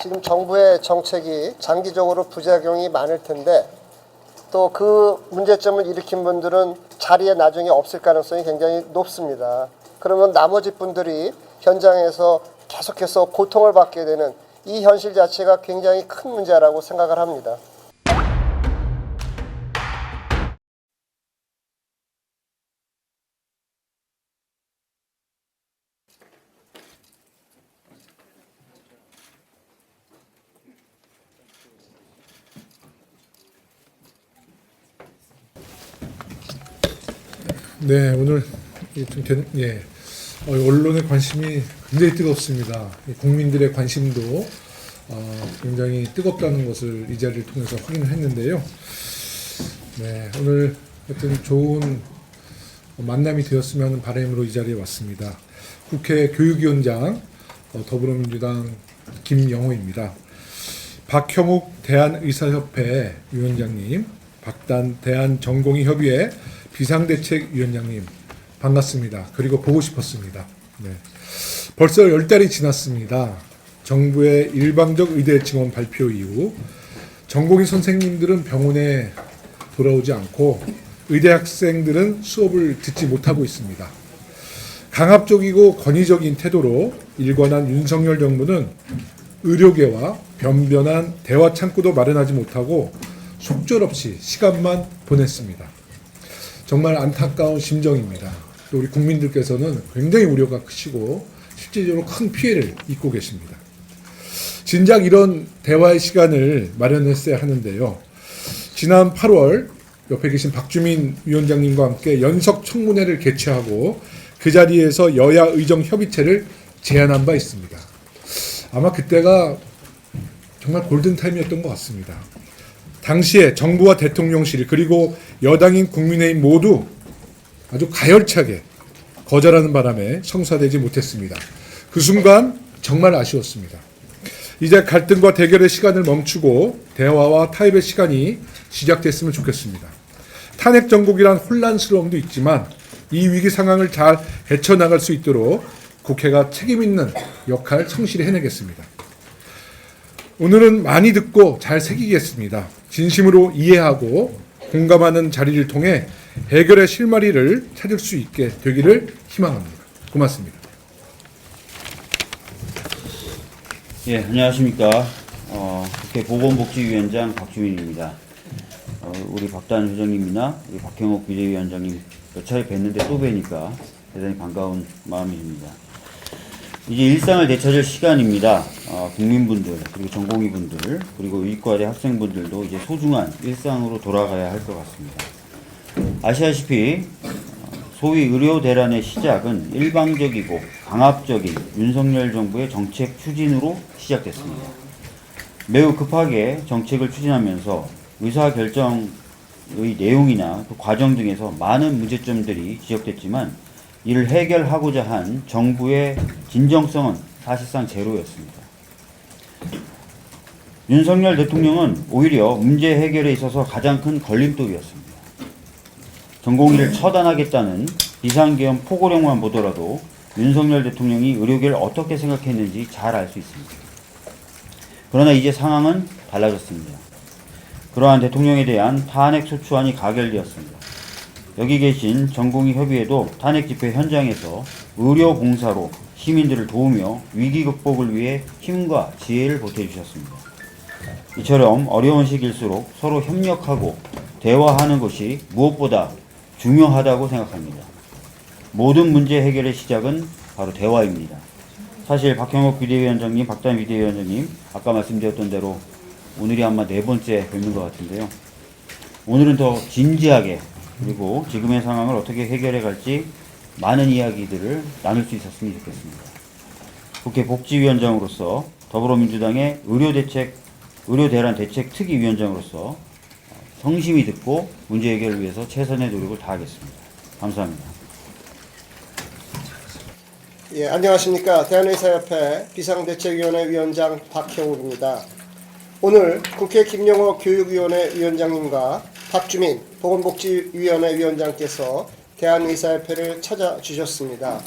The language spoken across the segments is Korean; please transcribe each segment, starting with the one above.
지금 정부의 정책이 장기적으로 부작용이 많을 텐데 또 그 문제점을 일으킨 분들은 자리에 나중에 없을 가능성이 굉장히 높습니다. 그러면 나머지 분들이 현장에서 계속해서 고통을 받게 되는 이 현실 자체가 굉장히 큰 문제라고 생각을 합니다. 네, 오늘 언론의 관심이 굉장히 뜨겁습니다. 국민들의 관심도 굉장히 뜨겁다는 것을 이 자리를 통해서 확인을 했는데요. 네, 오늘 하여튼 좋은 만남이 되었으면 하는 바람으로 이 자리에 왔습니다. 국회 교육위원장 더불어민주당 김영호입니다. 박형욱 대한의사협회 위원장님, 박단 대한전공의협의회 비상대책위원장님 반갑습니다. 그리고 보고 싶었습니다. 네. 벌써 10달이 지났습니다. 정부의 일방적 의대 증원 발표 이후 전공의 선생님들은 병원에 돌아오지 않고 의대 학생들은 수업을 듣지 못하고 있습니다. 강압적이고 권위적인 태도로 일관한 윤석열 정부는 의료계와 변변한 대화 창구도 마련하지 못하고 속절없이 시간만 보냈습니다. 정말 안타까운 심정입니다. 또 우리 국민들께서는 굉장히 우려가 크시고 실질적으로 큰 피해를 입고 계십니다. 진작 이런 대화의 시간을 마련했어야 하는데요. 지난 8월 옆에 계신 박주민 위원장님과 함께 연석 청문회를 개최하고 그 자리에서 여야 의정 협의체를 제안한 바 있습니다. 아마 그때가 정말 골든타임이었던 것 같습니다. 당시에 정부와 대통령실 그리고 여당인 국민의힘 모두 아주 가열차게 거절하는 바람에 성사되지 못했습니다. 그 순간 정말 아쉬웠습니다. 이제 갈등과 대결의 시간을 멈추고 대화와 타협의 시간이 시작됐으면 좋겠습니다. 탄핵 정국이란 혼란스러움도 있지만 이 위기 상황을 잘 헤쳐나갈 수 있도록 국회가 책임 있는 역할 성실히 해내겠습니다. 오늘은 많이 듣고 잘 새기겠습니다. 진심으로 이해하고 공감하는 자리를 통해 해결의 실마리를 찾을 수 있게 되기를 희망합니다. 고맙습니다. 예, 안녕하십니까. 국회 보건복지위원장 박주민입니다. 우리 박단 회장님이나 우리 박형욱 비대위원장님 몇 차례 뵀는데 또 뵈니까 대단히 반가운 마음입니다. 이제 일상을 되찾을 시간입니다. 국민분들, 그리고 전공의분들, 그리고 의과대 학생분들도 이제 소중한 일상으로 돌아가야 할 것 같습니다. 아시다시피 소위 의료 대란의 시작은 일방적이고 강압적인 윤석열 정부의 정책 추진으로 시작됐습니다. 매우 급하게 정책을 추진하면서 의사결정의 내용이나 그 과정 등에서 많은 문제점들이 지적됐지만 이를 해결하고자 한 정부의 진정성은 사실상 제로였습니다. 윤석열 대통령은 오히려 문제 해결에 있어서 가장 큰 걸림돌이었습니다. 전공의를 처단하겠다는 비상계엄 포고령만 보더라도 윤석열 대통령이 의료계를 어떻게 생각했는지 잘 알 수 있습니다. 그러나 이제 상황은 달라졌습니다. 그러한 대통령에 대한 탄핵 소추안이 가결되었습니다. 여기 계신 전공의 협의회도 탄핵 집회 현장에서 의료 봉사로 시민들을 도우며 위기 극복을 위해 힘과 지혜를 보태주셨습니다. 이처럼 어려운 시기일수록 서로 협력하고 대화하는 것이 무엇보다 중요하다고 생각합니다. 모든 문제 해결의 시작은 바로 대화입니다. 사실 박형욱 비대위원장님, 박단 비대위원장님 아까 말씀드렸던 대로 오늘이 아마 4번째 뵙는 것 같은데요. 오늘은 더 진지하게 그리고 지금의 상황을 어떻게 해결해 갈지 많은 이야기들을 나눌 수 있었으면 좋겠습니다. 국회 복지위원장으로서 더불어민주당의 의료대란 대책특위위원장으로서 성심히 듣고 문제 해결을 위해서 최선의 노력을 다하겠습니다. 감사합니다. 예, 안녕하십니까. 대한의사협회 비상대책위원회 위원장 박형욱입니다. 오늘 국회 김영호 교육위원회 위원장님과 박주민 보건복지위원회 위원장께서 대한의사협회를 찾아주셨습니다.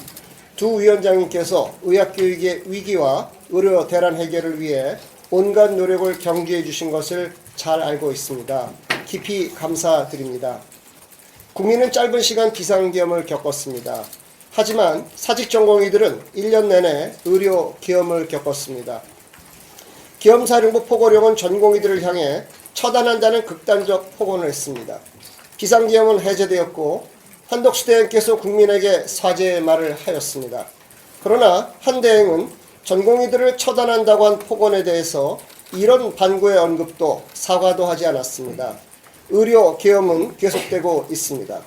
두 위원장님께서 의학교육의 위기와 의료 대란 해결을 위해 온갖 노력을 경주해 주신 것을 잘 알고 있습니다. 깊이 감사드립니다. 국민은 짧은 시간 비상계엄을 겪었습니다. 하지만 사직전공의들은 1년 내내 의료 계엄을 겪었습니다. 계엄사령부 포고령은 전공의들을 향해 처단한다는 극단적 폭언을 했습니다. 비상계엄은 해제되었고 한덕수 대행께서 국민에게 사죄의 말을 하였습니다. 그러나 한 대행은 전공의들을 처단한다고 한 폭언에 대해서 이런 반구의 언급도 사과도 하지 않았습니다. 의료 계엄은 계속되고 있습니다.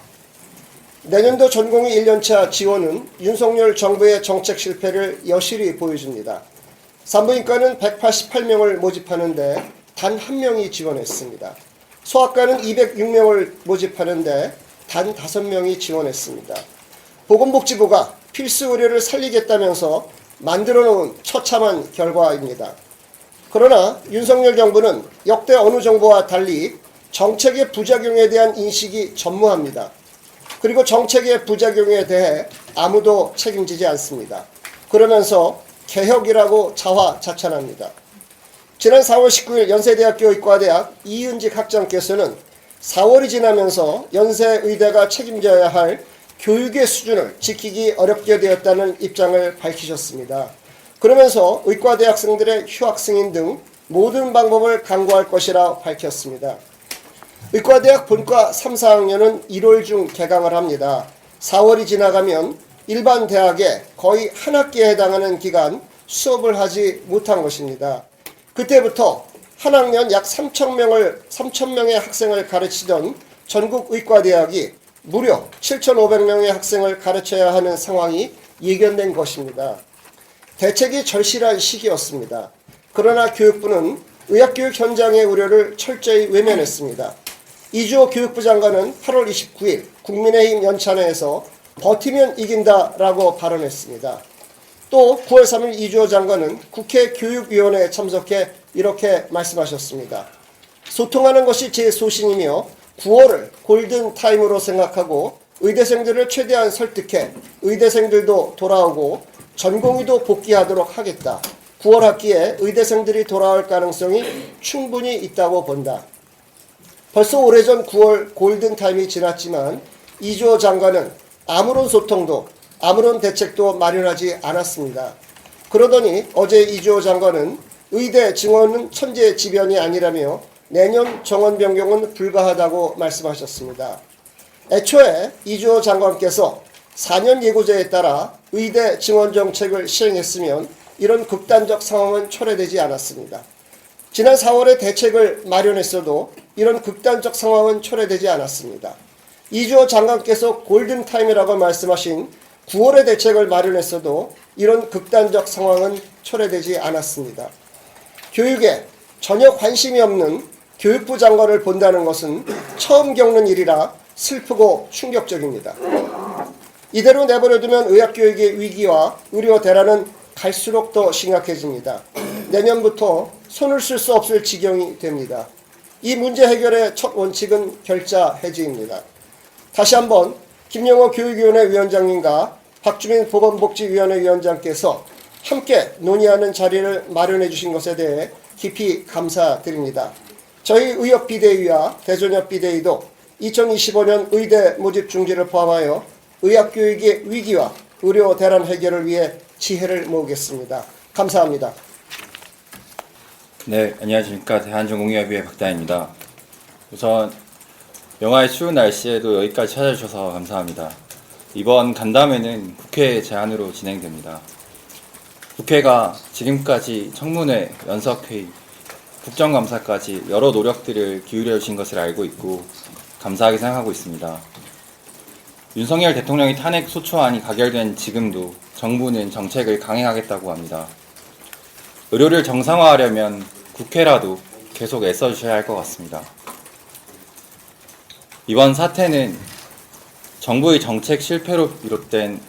내년도 전공의 1년차 지원은 윤석열 정부의 정책 실패를 여실히 보여줍니다. 산부인과는 188명을 모집하는데 단 1명이 지원했습니다. 소아과는 206명을 모집하는데 단 5명이 지원했습니다. 보건복지부가 필수 의료를 살리겠다면서 만들어 놓은 처참한 결과입니다. 그러나 윤석열 정부는 역대 어느 정부와 달리 정책의 부작용에 대한 인식이 전무합니다. 그리고 정책의 부작용에 대해 아무도 책임지지 않습니다. 그러면서 개혁이라고 자화자찬합니다. 지난 4월 19일 연세대학교 의과대학 이은직 학장께서는 4월이 지나면서 연세의대가 책임져야 할 교육의 수준을 지키기 어렵게 되었다는 입장을 밝히셨습니다. 그러면서 의과대 학생들의 휴학 승인 등 모든 방법을 강구할 것이라 밝혔습니다. 의과대학 본과 3, 4학년은 1월 중 개강을 합니다. 4월이 지나가면 일반 대학에 거의 한 학기에 해당하는 기간 수업을 하지 못한 것입니다. 그때부터 한 학년 약 3,000명의 학생을 가르치던 전국 의과대학이 무려 7,500명의 학생을 가르쳐야 하는 상황이 예견된 것입니다. 대책이 절실한 시기였습니다. 그러나 교육부는 의학교육 현장의 우려를 철저히 외면했습니다. 이주호 교육부 장관은 8월 29일 국민의힘 연찬회에서 버티면 이긴다라고 발언했습니다. 또 9월 3일 이주호 장관은 국회 교육위원회에 참석해 이렇게 말씀하셨습니다. 소통하는 것이 제 소신이며 9월을 골든타임으로 생각하고 의대생들을 최대한 설득해 의대생들도 돌아오고 전공의도 복귀하도록 하겠다. 9월 학기에 의대생들이 돌아올 가능성이 충분히 있다고 본다. 벌써 오래전 9월 골든타임이 지났지만 이주호 장관은 아무런 소통도 아무런 대책도 마련하지 않았습니다. 그러더니 어제 이주호 장관은 의대 증원은 천재지변이 아니라며 내년 정원 변경은 불가하다고 말씀하셨습니다. 애초에 이주호 장관께서 4년 예고제에 따라 의대 증원 정책을 시행했으면 이런 극단적 상황은 초래되지 않았습니다. 지난 4월에 대책을 마련했어도 이런 극단적 상황은 초래되지 않았습니다. 이주호 장관께서 골든타임이라고 말씀하신 9월에 대책을 마련했어도 이런 극단적 상황은 초래되지 않았습니다. 교육에 전혀 관심이 없는 교육부 장관을 본다는 것은 처음 겪는 일이라 슬프고 충격적입니다. 이대로 내버려두면 의학교육의 위기와 의료 대란은 갈수록 더 심각해집니다. 내년부터 손을 쓸 수 없을 지경이 됩니다. 이 문제 해결의 첫 원칙은 결자 해지입니다. 다시 한번 김영호 교육위원회 위원장님과 박주민 보건복지위원회 위원장께서 함께 논의하는 자리를 마련해 주신 것에 대해 깊이 감사드립니다. 저희 의협비대위와 대전협비대위도 2025년 의대 모집 중지를 포함하여 의학교육의 위기와 의료 대란 해결을 위해 지혜를 모으겠습니다. 감사합니다. 네, 안녕하십니까. 대한전공의협의회 박다입니다. 우선 영하의 추운 날씨에도 여기까지 찾아주셔서 감사합니다. 이번 간담회는 국회 제안으로 진행됩니다. 국회가 지금까지 청문회, 연석회의, 국정감사까지 여러 노력들을 기울여 주신 것을 알고 있고 감사하게 생각하고 있습니다. 윤석열 대통령이 탄핵 소추안이 가결된 지금도 정부는 정책을 강행하겠다고 합니다. 의료를 정상화하려면 국회라도 계속 애써주셔야 할 것 같습니다. 이번 사태는 정부의 정책 실패로 비롯된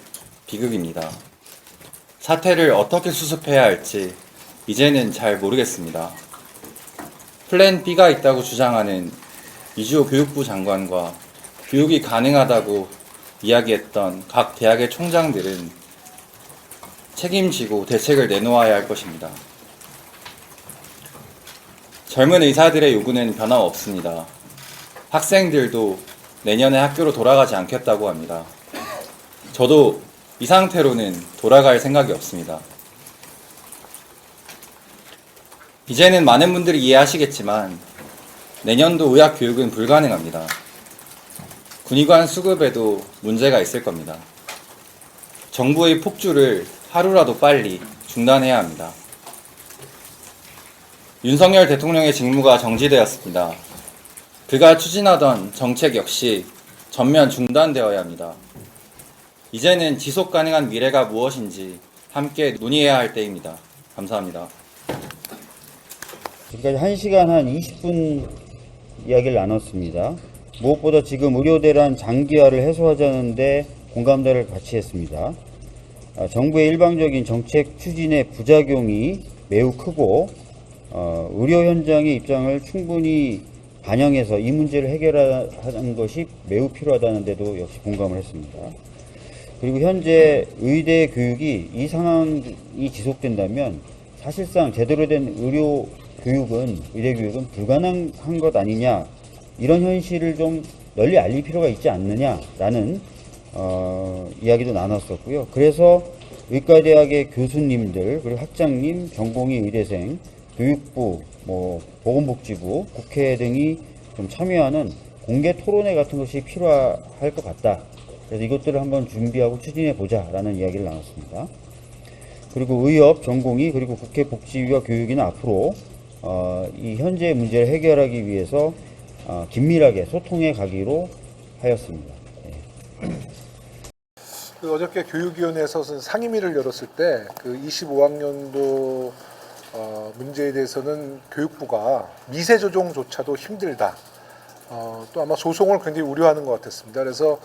비극입니다. 사태를 어떻게 수습해야 할지 이제는 잘 모르겠습니다. 플랜 B가 있다고 주장하는 이주호 교육부 장관과 교육이 가능하다고 이야기했던 각 대학의 총장들은 책임지고 대책을 내놓아야 할 것입니다. 젊은 의사들의 요구는 변함없습니다. 학생들도 내년에 학교로 돌아가지 않겠다고 합니다. 저도 이 상태로는 돌아갈 생각이 없습니다. 이제는 많은 분들이 이해하시겠지만 내년도 의학 교육은 불가능합니다. 군의관 수급에도 문제가 있을 겁니다. 정부의 폭주를 하루라도 빨리 중단해야 합니다. 윤석열 대통령의 직무가 정지되었습니다. 그가 추진하던 정책 역시 전면 중단되어야 합니다. 이제는 지속 가능한 미래가 무엇인지 함께 논의해야 할 때입니다. 감사합니다. 지금까지 1시간 한 20분 이야기를 나눴습니다. 무엇보다 지금 의료대란 장기화를 해소하자는데 공감대를 같이 했습니다. 정부의 일방적인 정책 추진의 부작용이 매우 크고 의료 현장의 입장을 충분히 반영해서 이 문제를 해결하는 것이 매우 필요하다는 데도 역시 공감을 했습니다. 그리고 현재 의대 교육이 이 상황이 지속된다면 사실상 제대로 된 의대 교육은 불가능한 것 아니냐, 이런 현실을 좀 널리 알릴 필요가 있지 않느냐라는 이야기도 나눴었고요. 그래서 의과대학의 교수님들, 그리고 학장님, 전공의 의대생, 교육부, 보건복지부, 국회 등이 좀 참여하는 공개 토론회 같은 것이 필요할 것 같다. 그래서 이것들을 한번 준비하고 추진해 보자라는 이야기를 나눴습니다. 그리고 의협, 전공의, 그리고 국회 복지위와 교육위는 앞으로 이 현재 문제를 해결하기 위해서 긴밀하게 소통해 가기로 하였습니다. 그 어저께 교육위원회에서 상임위를 열었을 때 그 25학년도 문제에 대해서는 교육부가 미세 조정조차도 힘들다. 또 아마 소송을 굉장히 우려하는 것 같았습니다. 그래서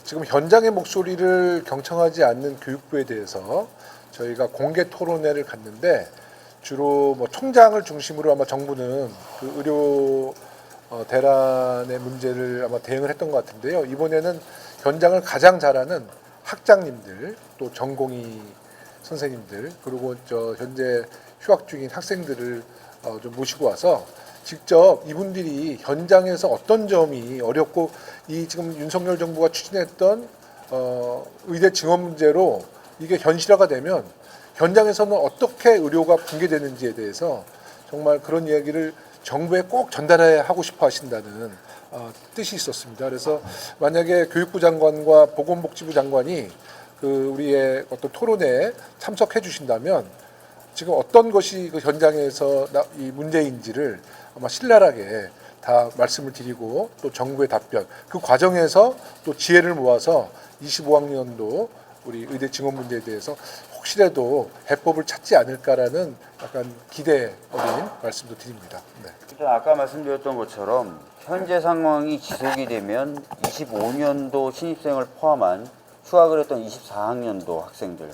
지금 현장의 목소리를 경청하지 않는 교육부에 대해서 저희가 공개 토론회를 갔는데 주로 총장을 중심으로 아마 정부는 그 의료 대란의 문제를 아마 대응을 했던 것 같은데요. 이번에는 현장을 가장 잘하는 학장님들, 또 전공의 선생님들, 그리고 현재 휴학 중인 학생들을 좀 모시고 와서 직접 이분들이 현장에서 어떤 점이 어렵고, 이 지금 윤석열 정부가 추진했던 의대 증원 문제로 이게 현실화가 되면 현장에서는 어떻게 의료가 붕괴되는지에 대해서 정말 그런 이야기를 정부에 꼭 전달해 하고 싶어 하신다는 뜻이 있었습니다. 그래서 만약에 교육부 장관과 보건복지부 장관이 그 우리의 어떤 토론회에 참석해 주신다면 지금 어떤 것이 그 현장에서 이 문제인지를 아마 신랄하게 다 말씀을 드리고, 또 정부의 답변, 그 과정에서 또 지혜를 모아서 25학년도 우리 의대 증원 문제에 대해서 혹시라도 해법을 찾지 않을까라는 약간 기대 어린 말씀도 드립니다. 네. 일단 아까 말씀드렸던 것처럼 현재 상황이 지속이 되면 25년도 신입생을 포함한 휴학을 했던 24학년도 학생들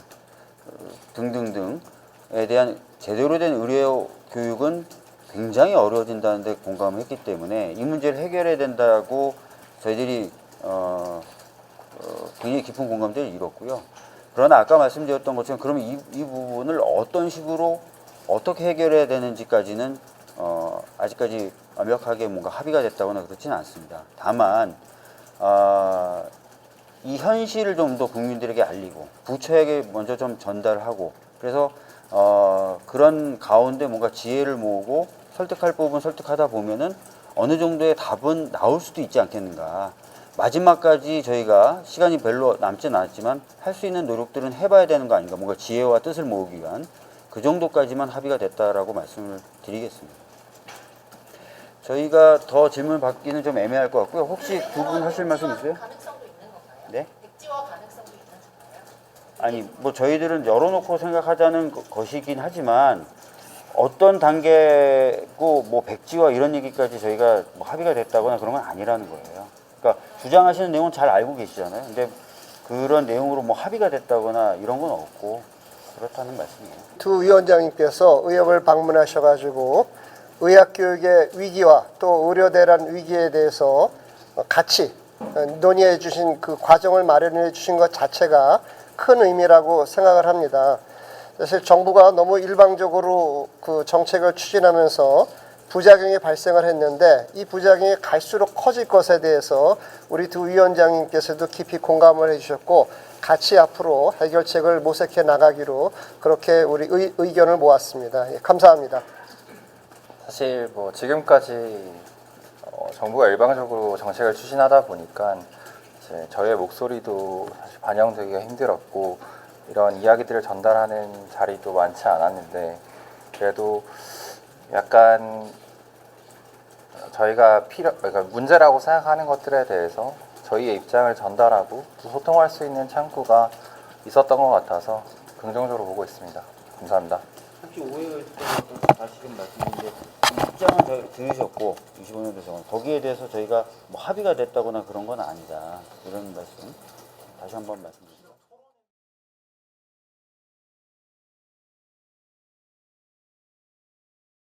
등등등에 대한 제대로 된 의료 교육은 굉장히 어려워진다는 데 공감을 했기 때문에 이 문제를 해결해야 된다고 저희들이 굉장히 깊은 공감대를 이뤘고요. 그러나 아까 말씀드렸던 것처럼 그러면 이 부분을 어떤 식으로 어떻게 해결해야 되는지까지는 아직까지 완벽하게 뭔가 합의가 됐다거나 그렇지는 않습니다. 다만 이 현실을 좀 더 국민들에게 알리고 부처에게 먼저 좀 전달하고, 그래서 그런 가운데 뭔가 지혜를 모으고 설득할 부분 설득하다 보면은 어느 정도의 답은 나올 수도 있지 않겠는가. 마지막까지 저희가 시간이 별로 남진 않았지만 할 수 있는 노력들은 해봐야 되는 거 아닌가. 뭔가 지혜와 뜻을 모으기 위한 그 정도까지만 합의가 됐다라고 말씀을 드리겠습니다. 저희가 더 질문 받기는 좀 애매할 것 같고요. 혹시 두 분 하실 말씀 있어요? 가능성도 있는 건가요? 네? 백지화 가능성도 있는 건가요? 아니, 저희들은 열어놓고 생각하자는 것이긴 하지만 어떤 단계고 백지화 이런 얘기까지 저희가 합의가 됐다거나 그런 건 아니라는 거예요. 그러니까 주장하시는 내용은 잘 알고 계시잖아요. 근데 그런 내용으로 합의가 됐다거나 이런 건 없고 그렇다는 말씀이에요. 두 위원장님께서 의협을 방문하셔가지고 의학교육의 위기와 또 의료대란 위기에 대해서 같이 논의해 주신 그 과정을 마련해 주신 것 자체가 큰 의미라고 생각을 합니다. 사실 정부가 너무 일방적으로 그 정책을 추진하면서 부작용이 발생을 했는데 이 부작용이 갈수록 커질 것에 대해서 우리 두 위원장님께서도 깊이 공감을 해주셨고 같이 앞으로 해결책을 모색해 나가기로 그렇게 우리 의견을 모았습니다. 예, 감사합니다. 사실 뭐 지금까지 정부가 일방적으로 정책을 추진하다 보니까 이제 저희의 목소리도 사실 반영되기가 힘들었고 이런 이야기들을 전달하는 자리도 많지 않았는데 그래도 약간 저희가 그러니까 문제라고 생각하는 것들에 대해서 저희의 입장을 전달하고 또 소통할 수 있는 창구가 있었던 것 같아서 긍정적으로 보고 있습니다. 감사합니다. 혹시 오해가 있을까 다시금 말씀드리는데 입장은 저희 들으셨고 25년도 정원 거기에 대해서 저희가 뭐 합의가 됐다거나 그런 건 아니다 이런 말씀 다시 한번 말씀드립니다.